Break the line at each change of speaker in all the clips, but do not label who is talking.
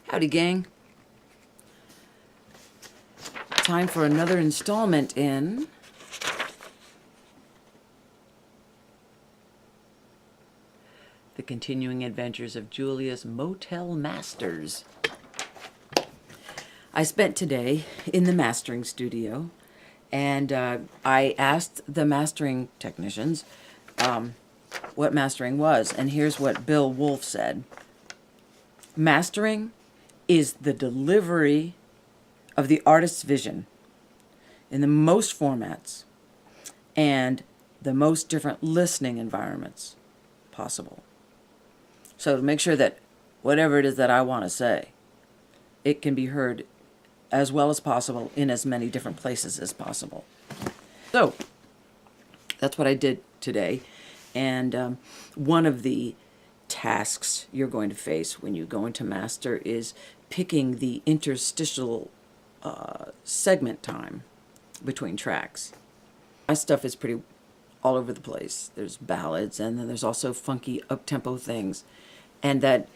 Howdy, gang. Time for another installment in The Continuing Adventures of Julia's Motel Masters. I spent today in the mastering studio, and I asked the mastering technicians what mastering was, and here's what Bill Wolf said. Mastering is the delivery of the artist's vision in the most formats and the most different listening environments possible. So to make sure that whatever it is that I want to say, it can be heard as well as possible in as many different places as possible. So that's what I did today. And one of the tasks you're going to face when you go into master is picking the interstitial segment time between tracks. My stuff is pretty all over the place. There's ballads, and then there's also funky up-tempo things. And that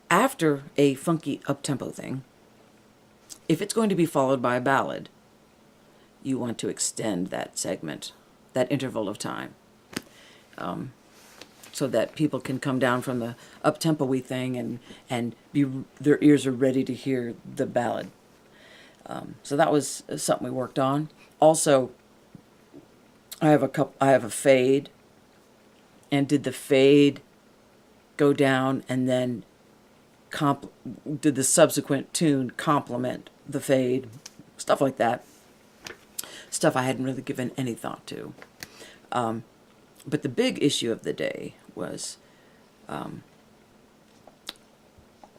after a funky up-tempo thing, if it's going to be followed by a ballad, you want to extend that segment, that interval of time, so that people can come down from the up-tempo-y thing and their ears are ready to hear the ballad. So that was something we worked on. Also, I have a fade, and did the fade go down and then did the subsequent tune complement the fade, stuff like that. Stuff I hadn't really given any thought to. But the big issue of the day was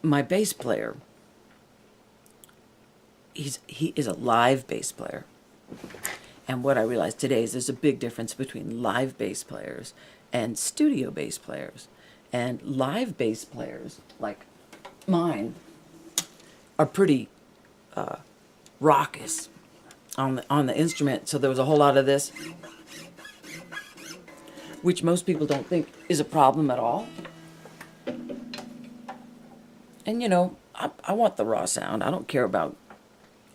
my bass player. He is a live bass player. And what I realized today is there's a big difference between live bass players and studio bass players. And live bass players, like mine, are pretty raucous on the instrument. So there was a whole lot of this, which most people don't think is a problem at all. And you know, I want the raw sound. I don't care about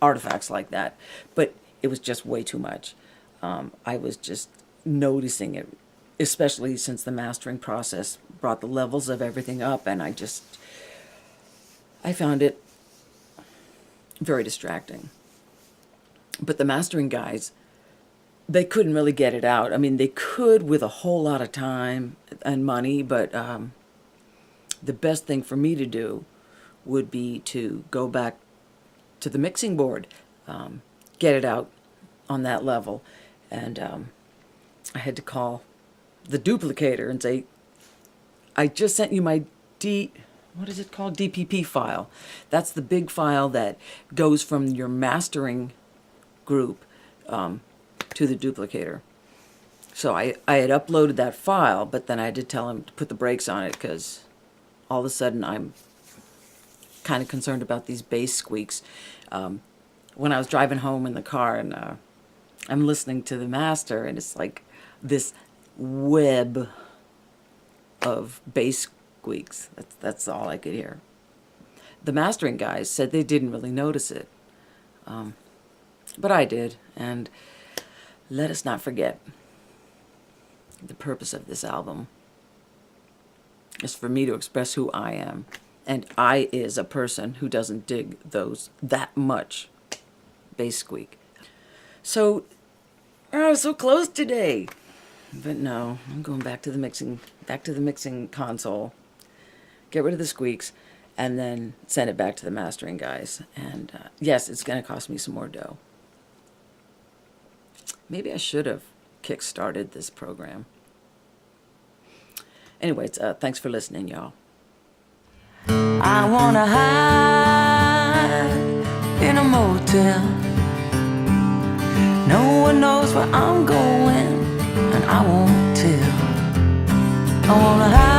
artifacts like that. But it was just way too much. I was just noticing it, especially since the mastering process brought the levels of everything up, and I found it very distracting. But the mastering guys, they couldn't really get it out. I mean, they could with a whole lot of time and money, but the best thing for me to do would be to go back to the mixing board, get it out on that level. And I had to call the duplicator and say, I just sent you my what is it called? DPP file. That's the big file that goes from your mastering group to the duplicator. So I had uploaded that file, but then I had to tell him to put the brakes on it because all of a sudden I'm kind of concerned about these bass squeaks. When I was driving home in the car, and I'm listening to the master, and it's like this web of bass squeaks. That's all I could hear. The mastering guys said they didn't really notice it, but I did. And let us not forget, the purpose of this album is for me to express who I am, and I is a person who doesn't dig those that much bass squeak. So I was so close today, but no, I'm going back to the mixing console, get rid of the squeaks, and then send it back to the mastering guys. And yes, it's going to cost me some more dough. Maybe I should have kick-started this program. Anyways, thanks for listening, y'all.
I wanna hide in a motel. No one knows where I'm going, and I won't tell. I wanna hide